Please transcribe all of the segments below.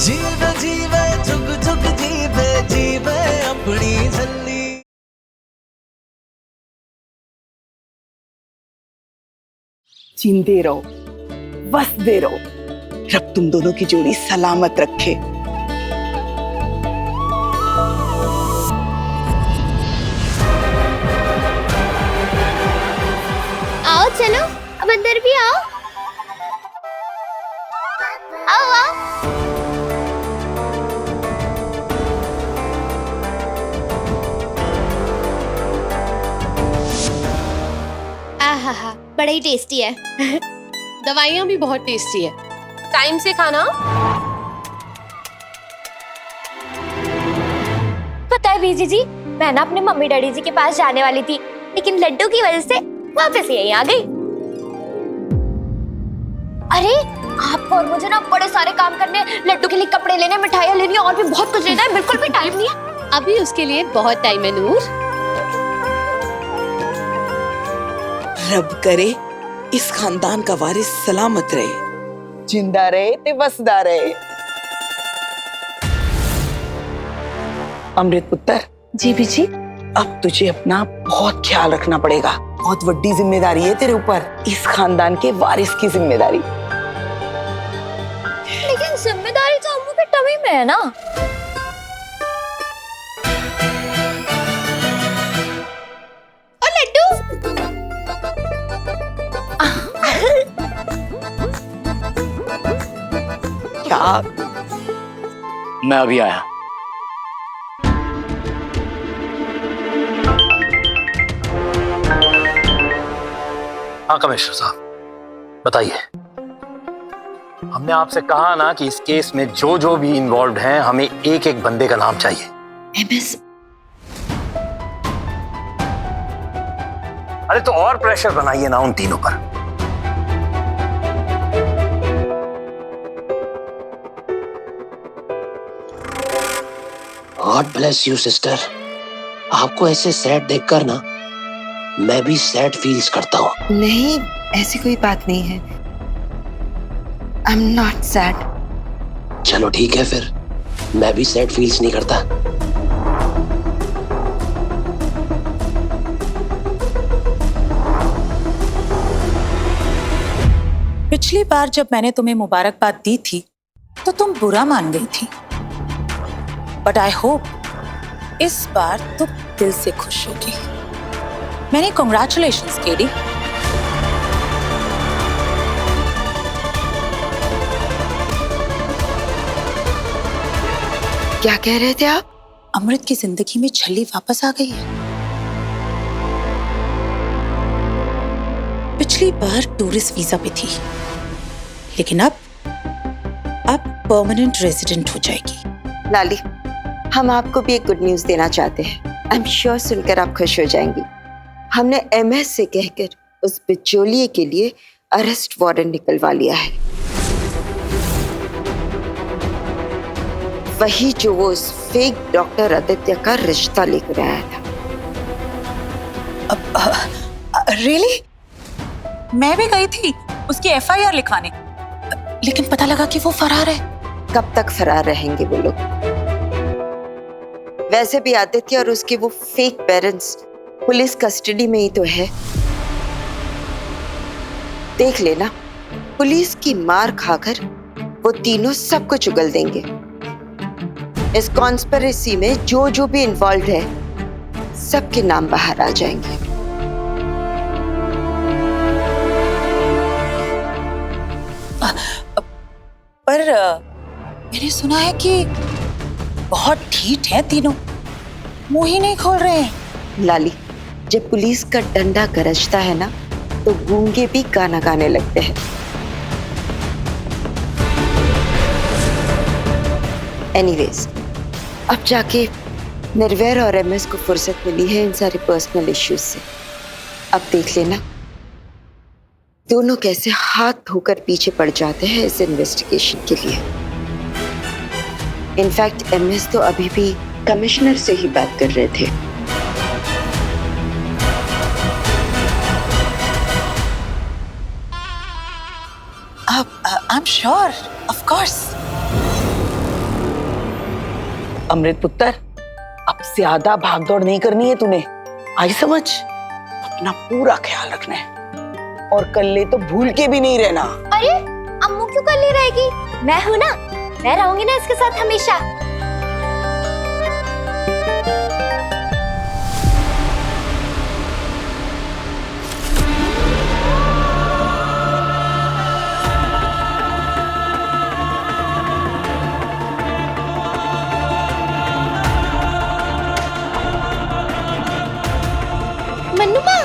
जीवे जीवे झुक झुक जीवे जीवे अपनी झल्ली। जींदे रहो, बसते रहो, रब तुम दोनों की जोड़ी सलामत रखे। आओ चलो, अब अंदर भी आओ। आओ आओ। आहा, बड़ा ही टेस्टी है। दवाइयाँ भी बहुत टेस्टी है। टाइम से खाना। पता है बीजी जी, मैं ना अपने मम्मी डैडी जी के पास जाने वाली थी, लेकिन लड्डू की वजह से वापस यहीं आ गई। अरे आपको और मुझे ना बड़े सारे काम करने, लड्डू के लिए कपड़े लेने, मिठाइयाँ लेनी और भी बहुत कुछ लेना है, बिल्कुल भी टाइम नहीं है। अभी उसके लिए बहुत टाइम है नूर। रब करे इस खानदान का वारिस सलामत रहे, जिंदा रहे ते बसदा रहे। अमृत पुत्र। जी बीजी। अब तुझे अपना बहुत ख्याल रखना पड़ेगा, बहुत बड़ी जिम्मेदारी है तेरे ऊपर, इस खानदान के वारिस की जिम्मेदारी। लेकिन जिम्मेदारी तो अम्मू के टमी में है ना। और लड्डू क्या? मैं अभी आया। हाँ कमिश्नर साहब बताइए। हमने आपसे कहा ना कि इस केस में जो जो भी इन्वॉल्व हैं हमें एक एक बंदे का नाम चाहिए। एमएस। अरे तो और प्रेशर बनाइए ना उन तीनों पर। God bless you sister. आपको ऐसे सैड देखकर ना मैं भी सैड फील्स करता हूँ। नहीं, ऐसी कोई बात नहीं है। I am not sad. चलो ठीक है फिर, मैं भी सैड फील्स नहीं करता। पिछली बार जब मैंने तुम्हें मुबारकबाद दी थी तो तुम बुरा मान गई थी, बट आई होप इस बार तुम दिल से खुश होगी। मैंने कॉन्ग्रेचुलेशंस केडी। क्या कह रहे थे आप? अमृत की जिंदगी में छल्ली वापस आ गई है। पिछली बार टूरिस्ट वीजा पे थी, लेकिन अब परमानेंट रेजिडेंट हो जाएगी। लाली, हम आपको भी एक गुड न्यूज देना चाहते हैं। आई एम श्योर सुनकर आप खुश हो जाएंगी। हमने एमएस से कहकर उस बिचौलिए के लिए अरेस्ट वारंट निकलवा लिया है। वही जो वो उस फेक डॉक्टर आदित्य का रिश्ता लेकर आया था। रियली? मैं भी गई थी उसकी एफआईआर लिखवाने, लेकिन पता लगा कि वो फरार है। कब तक फरार रहेंगे वो लोग? वैसे भी आदित्य और उसके वो फेक पेरेंट्स पुलिस कस्टडी में ही तो है। देख लेना, पुलिस की मार खाकर वो तीनों सब कुछ उगल देंगे। इस कॉन्स्पिरेसी में जो जो भी इन्वॉल्व है, सबके नाम बाहर आ जाएंगे। पर मैंने सुना है कि बहुत ढीठ है तीनों, मुंह ही नहीं खोल रहे हैं। लाली, जब पुलिस का डंडा गरजता है ना, तो गूंगे भी गाना गाने लगते हैं। एनीवेज, अब जाके निर्वैर और एमएस को फुर्सत मिली है इन सारे पर्सनल इश्यूज से। अब देख लेना दोनों कैसे हाथ धोकर पीछे पड़ जाते हैं इस इन्वेस्टिगेशन के लिए। इनफैक्ट एमएस तो अभी भी कमिश्नर से ही बात कर रहे थे। I'm sure, of course. अमृत पुत्र, अब ज्यादा भागदौड़ नहीं करनी है तूने, आई समझ? अपना पूरा ख्याल रखना है और कल्ले तो भूल के भी नहीं रहना। अरे अम्मू क्यों कल्ली रहेगी? मैं हूं ना, मैं रहूंगी ना इसके साथ हमेशा। मन्नू माँ,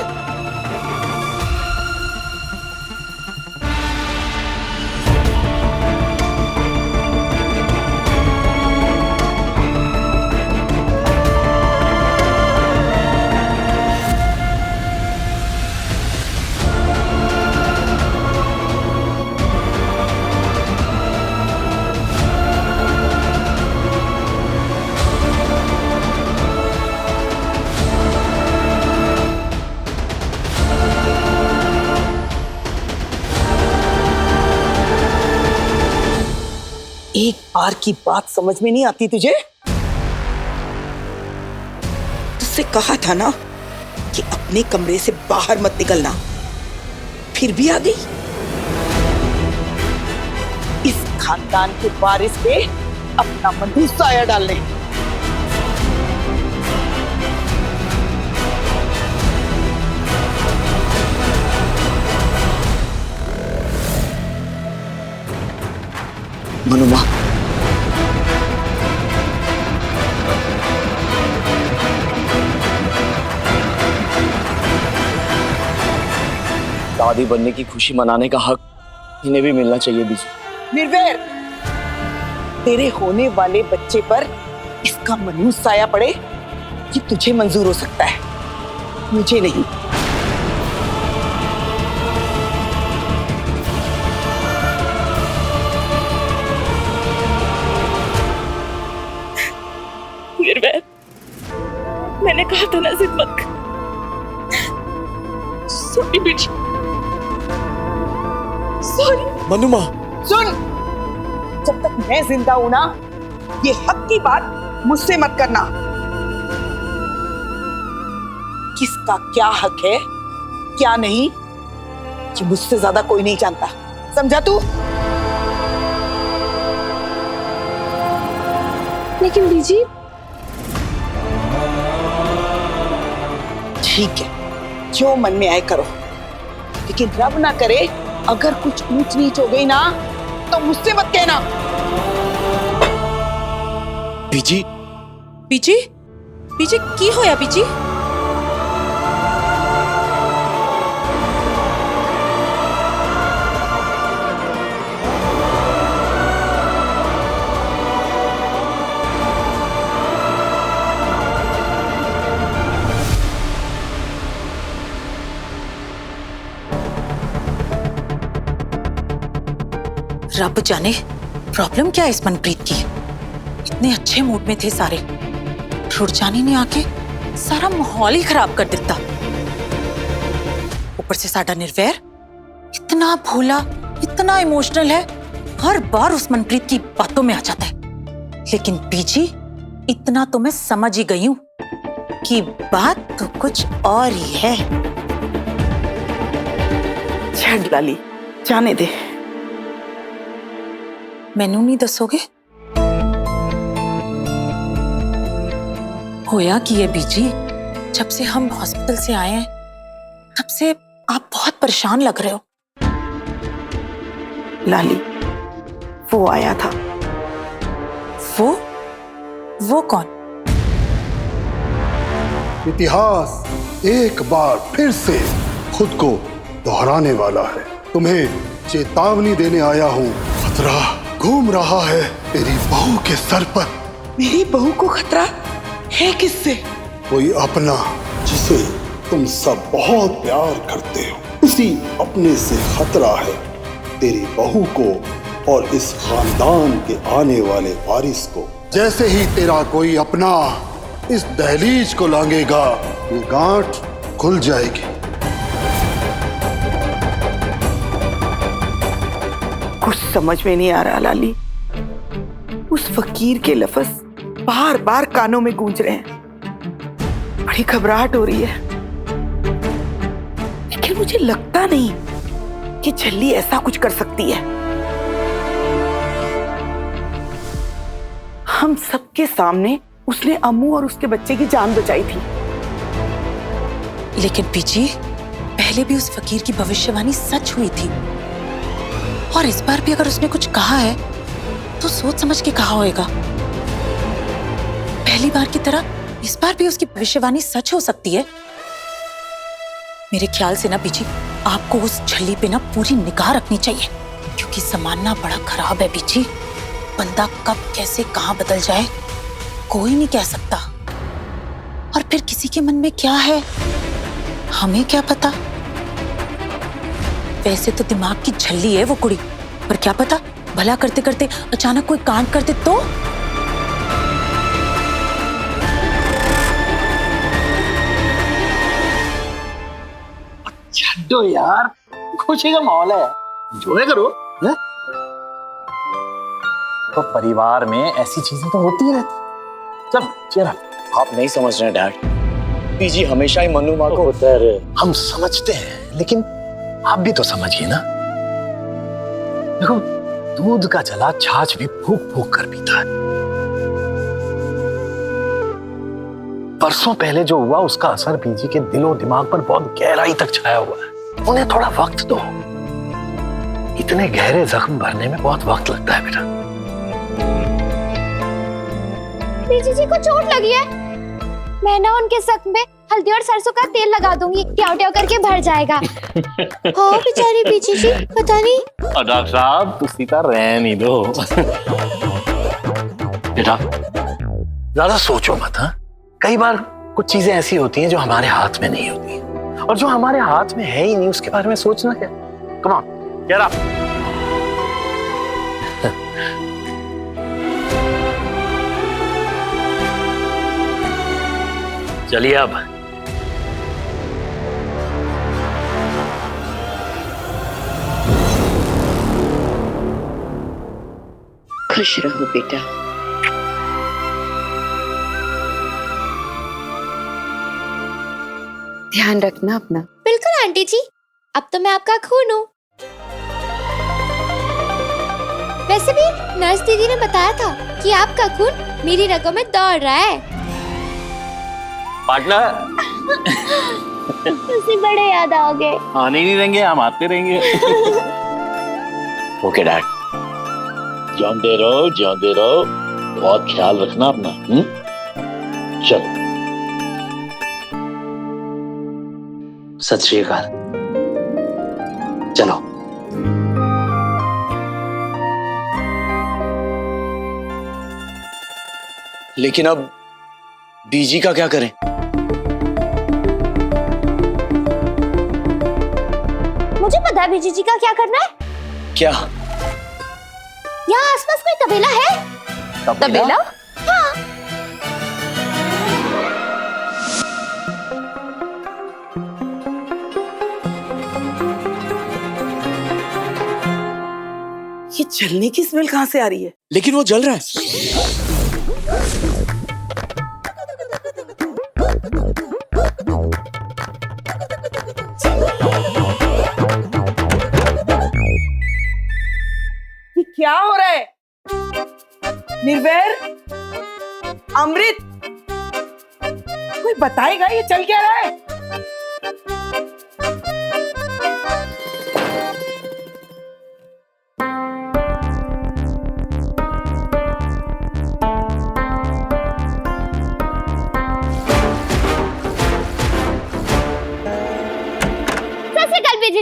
एक बार की बात समझ में नहीं आती तुझे? तुझसे कहा था ना कि अपने कमरे से बाहर मत निकलना, फिर भी आ गई इस खानदान के वारिस पे अपना मनहूस साया डालने। मनुमा, दादी बनने की खुशी मनाने का हक इन्हें भी मिलना चाहिए बीजी। निर्वैर, तेरे होने वाले बच्चे पर इसका मनहूस साया पड़े ये तुझे मंजूर हो सकता है, मुझे नहीं। निर्वैर, मैंने कहा था ना जिद मत कर। सॉरी बेटी, सॉरी। मनुमा, सुन, जब तक मैं जिंदा हूं ना, ये हक की बात मुझसे मत करना। किसका क्या हक है क्या नहीं, ये मुझसे ज्यादा कोई नहीं जानता, समझा तू? लेकिन बीजी, ठीक है, जो मन में आए करो, लेकिन रब ना करे अगर कुछ ऊंच नीच हो गई ना तो मुझसे मत कहना। बीजी, बीजी, बीजी की होया बीजी? रब जाने प्रॉब्लम क्या है इस मनप्रीत की। इतने अच्छे मूड में थे सारे, रुरजानी ने आके सारा माहौल ही खराब कर दिता। ऊपर से साडा निर्वैर इतना भोला, इतना इमोशनल है, हर बार उस मनप्रीत की बातों में आ जाता है। लेकिन बीजी, इतना तो मैं समझ ही गई हूं कि बात तो कुछ और ही है। छड़ लाली, जाने दे। मैनू नहीं दसोगे होया कि ये बीजी? जब से हम हॉस्पिटल से आए हैं तब से आप बहुत परेशान लग रहे हो। लाली, वो आया था। वो कौन? इतिहास एक बार फिर से खुद को दोहराने वाला है। तुम्हें चेतावनी देने आया हूँ, खतरा घूम रहा है तेरी बहू के सर पर। मेरी बहू को खतरा है किससे? कोई अपना जिसे तुम सब बहुत प्यार करते हो, उसी अपने से खतरा है तेरी बहू को और इस खानदान के आने वाले वारिस को। जैसे ही तेरा कोई अपना इस दहलीज को लांघेगा, ये गांठ खुल जाएगी। कुछ समझ में नहीं आ रहा लाली। उस फकीर के लफ्ज बार बार कानों में गूंज रहे हैं। बड़ी घबराहट हो रही है, लेकिन मुझे लगता नहीं कि झल्ली ऐसा कुछ कर सकती है। हम सबके सामने उसने अम्मू और उसके बच्चे की जान बचाई थी। लेकिन पीजी, पहले भी उस फकीर की भविष्यवाणी सच हुई थी, और इस बार भी अगर उसने कुछ कहा है तो सोच समझ के कहा होगा। पहली बार की तरह इस बार भी उसकी भविष्यवाणी सच हो सकती है। मेरे ख्याल से ना पीजी, आपको उस झल्ली पे ना पूरी निगाह रखनी चाहिए, क्योंकि जमाना बड़ा खराब है पीजी। बंदा कब कैसे कहां बदल जाए कोई नहीं कह सकता, और फिर किसी के मन में क्या है हमें क्या पता। वैसे तो दिमाग की झल्ली है वो कुड़ी, पर क्या पता भला करते करते अचानक कोई कांड कर दे तो। छड्डो यार, खुशी का माहौल है, एंजॉय करो। है? तो परिवार में ऐसी चीजें तो होती ही रहती। चल चेहरा। आप नहीं समझ रहे डैड, पीजी हमेशा ही मनु माँ को हम समझते हैं, लेकिन आप भी तो समझिए ना। देखो, दूध का जला छाछ भी फूक फूक कर पीता है। परसों पहले जो हुआ उसका असर पीजी के दिलो दिमाग पर बहुत गहराई तक छाया हुआ है। उन्हें थोड़ा वक्त दो, इतने गहरे जख्म भरने में बहुत वक्त लगता है बेटा। पीजी जी को चोट लगी है, मैं ना उनके जख्म में हल्दी और सरसों का तेल लगा दूंगी, ट्याव ट्याव करके भर जाएगा। हाँ बेचारी पीजी जी, पता नहीं। डॉक्टर साहब तुसी तो रहने दो बेटा, ज्यादा सोचो मत। हाँ, कई बार कुछ चीजें ऐसी होती हैं जो हमारे हाथ में नहीं होती, और जो हमारे हाथ में है ही नहीं उसके बारे में सोचना क्या। Come on, get up. चलिए अब। खुश रहो बेटा। ध्यान रखना अपना। बिल्कुल आंटी जी, अब तो मैं आपका खून हूँ। वैसे भी नर्स दीदी ने बताया था कि आपका खून मेरी रगों में दौड़ रहा है। पार्टनर उसी बड़े याद आओगे। आने नहीं देंगे, हम आते रहेंगे। ओके डैड, जानते रहो, बहुत ख्याल रखना अपना। चलो, सत श्री अकाल। चलो। लेकिन अब बीजी का क्या करें? मुझे पता है बीजी जी का क्या करना है। क्या? यहाँ आसपास कोई तबेला है? तबेला? हाँ। ये जलने की स्मेल कहाँ से आ रही है? लेकिन वो जल रहा है। ये क्या हो रहा है? निर्वैर, अमृत, कोई बताएगा ये चल क्या रहा है?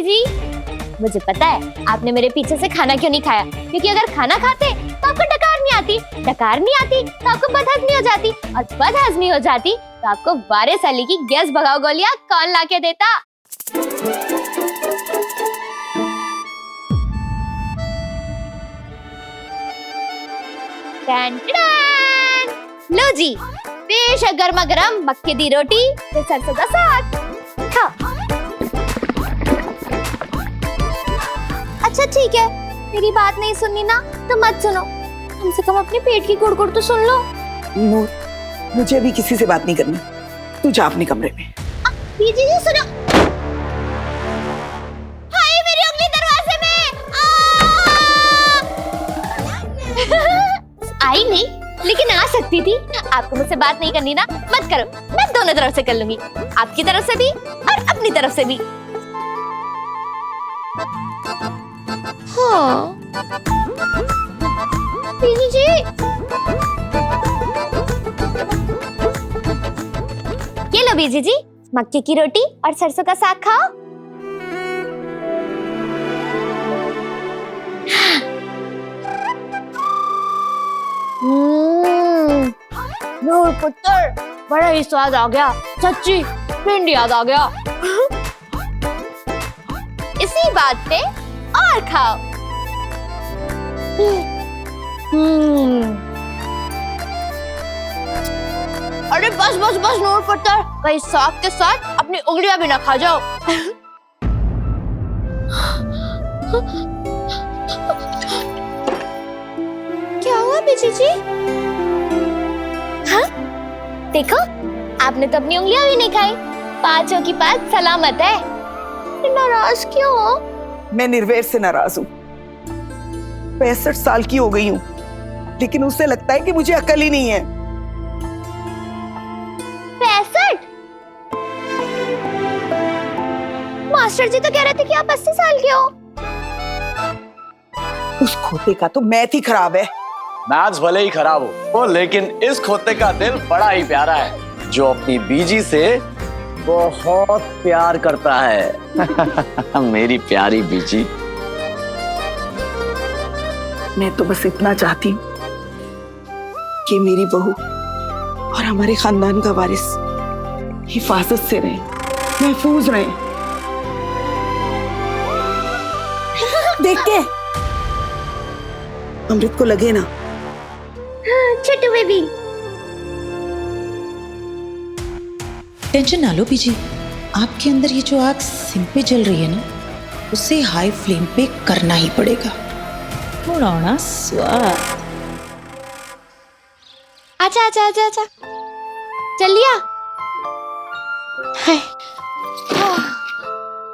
जी, मुझे पता है आपने मेरे पीछे से खाना क्यों नहीं खाया, क्योंकि अगर खाना खाते तो आपको डकार नहीं आती, डकार नहीं आती तो आपको बदहजमी हो जाती, और बदहजमी हो जाती तो आपको 12 साल की गैस भगाओ गोलियां कौन लाके देता। लो जी, पेश है गर्मा गर्म मक्के दी रोटी ते सरसों का साग। खाओ। अच्छा ठीक है, मेरी बात नहीं सुननी ना तो मत सुनो, कम से कम अपने पेट की गुड़गुड़ तो सुन लो। नूर, मुझे अभी किसी से बात नहीं करनी। तू जा अपने कमरे में। बीजी जी सुनो। हाय मेरी उंगली दरवाजे में। आई नहीं लेकिन आ सकती थी। आपको मुझसे बात नहीं करनी ना, मत करो, मैं दोनों तरफ से कर लूंगी, आपकी तरफ से भी और अपनी तरफ से भी। हाँ बीजी जी, ये लो बीजी जी, मक्के की रोटी और सरसों का साग खाओ। नूर पुत्र, बड़ा ही स्वाद आ गया, सच्ची फ्रेंड याद आ गया। इसी बात पे और खाओ। अरे बस बस बस नूर पुत्र, कहीं साग के साथ अपनी उंगलियां भी ना खा जाओ। क्या हुआ बीजी जी? हाँ देखो, आपने तो अपनी उंगलियां भी नहीं खाई। पांचों की पांच सलामत है। नाराज क्यों हो? मैं निर्वैर से नाराज हूँ। 65 साल की हो गई हूँ, लेकिन उसे लगता है कि मुझे अकल ही नहीं है। 65? मास्टर जी तो कह रहे थे कि आप 80 साल के हो। उस खोते का तो मैथ ही खराब है। मैथ्स भले ही खराब हो, लेकिन इस खोते का दिल बड़ा ही प्यारा है, जो अपनी बीजी से बहुत प्यार करता है। मेरी प्यारी बीजी। मैं तो बस इतना चाहती हूँ कि मेरी बहू और हमारे खानदान का वारिस हिफाजत से रहे, महफूज रहे। देख के अमृत को लगे ना। छोटू बेबी, टेंशन ना लो बीजी, आपके अंदर ये जो आग सिम पे जल रही है ना, उसे हाई फ्लेम पे करना ही पड़ेगा। थोड़ा स्वाद। आजा आजा आजा आजा, चल लिया।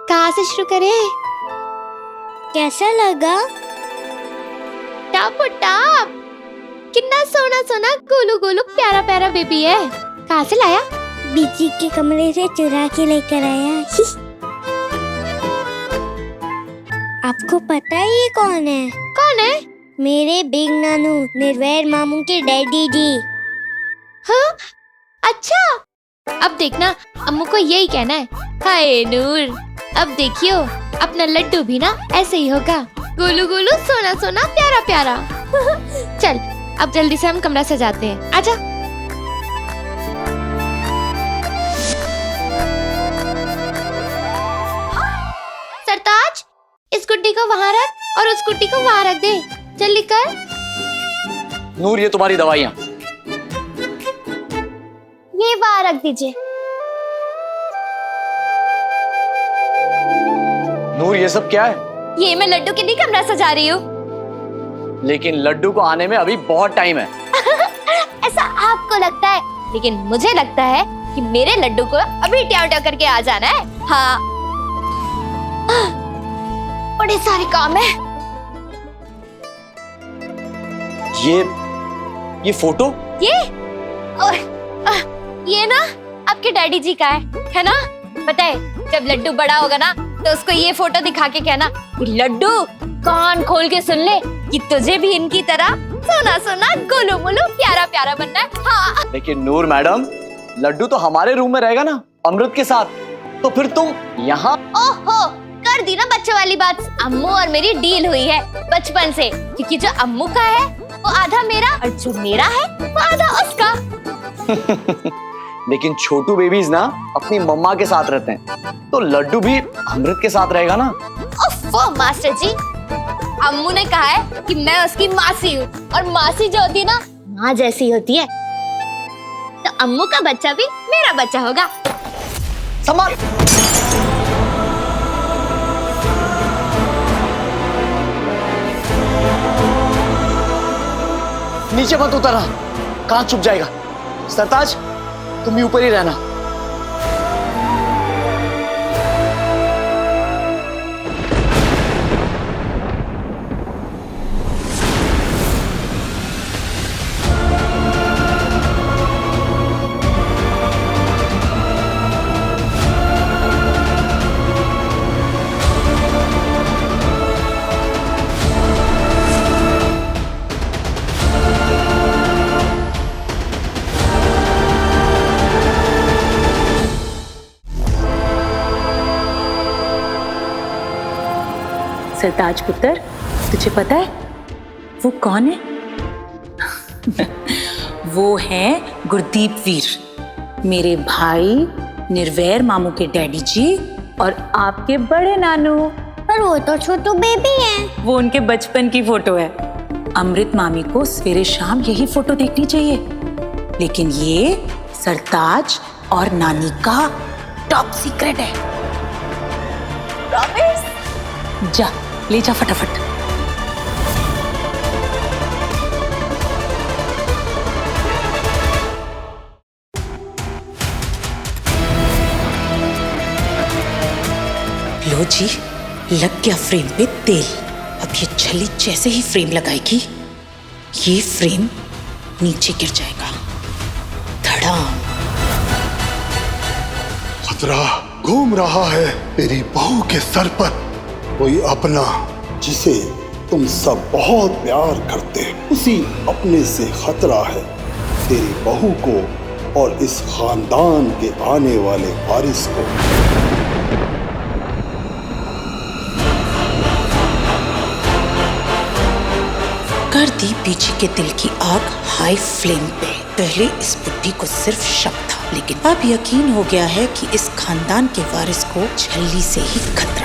कहाँ से शुरू करें? कैसा लगा? टाप टाप, कितना सोना सोना गोलू गोलू प्यारा प्यारा बेबी है। कहाँ से लाया? बीजी के कमरे से चुरा के लेकर आया। आपको पता है ये कौन है? कौन है? मेरे बिग नानू, निर्वैर मामू के डैडी जी। हाँ अच्छा, अब देखना अम्मू को यही कहना है, हाय नूर। अब देखियो अपना लड्डू भी ना ऐसे ही होगा, गोलू गोलू सोना सोना प्यारा प्यारा। चल अब जल्दी से हम कमरा सजाते हैं, आजा। सरताज, इस गुड्डी को वहाँ रख और उस गुड्डी को वहाँ रख दे, जल्दी कर। नूर, ये तुम्हारी दवाइयाँ। ये वहाँ रख दीजिए। नूर, ये सब क्या है? ये मैं लड्डू के लिए कमरा सजा रही हूँ। लेकिन लड्डू को आने में अभी बहुत टाइम है। ऐसा आपको लगता है, लेकिन मुझे लगता है कि मेरे लड्डू को अभी ट्याव ट्याव करके आ जाना है। हाँ, बड़े सारे काम है। ये फोटो? ये ना आपके डैडी जी का है ना? पता है, जब लड्डू बड़ा होगा ना तो उसको ये फोटो दिखा के कहना, लड्डू कान खोल के सुन ले कि तुझे भी इनकी तरह सोना सोना गोलू मोलू प्यारा प्यारा बनना है। हाँ। लेकिन नूर मैडम, लड्डू तो हमारे रूम में रहेगा ना, अमृत के साथ, तो फिर तुम यहाँ? ओहो, कर दी ना बच्चों वाली बात। अम्मू और मेरी डील हुई है बचपन से, क्योंकि जो अम्मू का है वो आधा मेरा और जो मेरा है वो आधा उसका। लेकिन छोटू बेबीज ना अपनी मम्मा के साथ रहते हैं, तो लड्डू भी अमृत के साथ रहेगा ना। ओफो मास्टर जी, अम्मू ने कहा है कि मैं उसकी मासी हूँ, और मासी जो होती है ना माँ जैसी होती है, तो अम्मू का बच्चा भी मेरा बच्चा होगा। संभाल। नीचे मत उतरा, कहाँ छुप जाएगा? सरताज, तुम भी ऊपर ही रहना। सरताज पुत्र, तुझे पता है वो कौन है? वो है गुरदीप वीर, मेरे भाई निर्वैर मामू के डैडी जी और आपके बड़े नानू। पर वो तो छोटू बेबी है। वो उनके बचपन की फोटो है। अमृत मामी को सवेरे शाम यही फोटो देखनी चाहिए, लेकिन ये सरताज और नानी का टॉप सीक्रेट है। प्रॉमिस? जा ले जा फटाफट। लो जी, लग गया फ्रेम पे तेल। अब ये छली जैसे ही फ्रेम लगाएगी, ये फ्रेम नीचे गिर जाएगा। धड़ाम। खतरा घूम रहा है तेरी बहू के सर पर। कोई अपना जिसे तुम सब बहुत प्यार करते हो, उसी अपने से खतरा है तेरी बहू को और इस खानदान के आने वाले वारिस को। कर दी बीजी के दिल की आग हाई फ्लेम पे। पहले इस बुद्धि को सिर्फ शक था, लेकिन अब यकीन हो गया है कि इस खानदान के वारिस को छल्ली से ही खतरा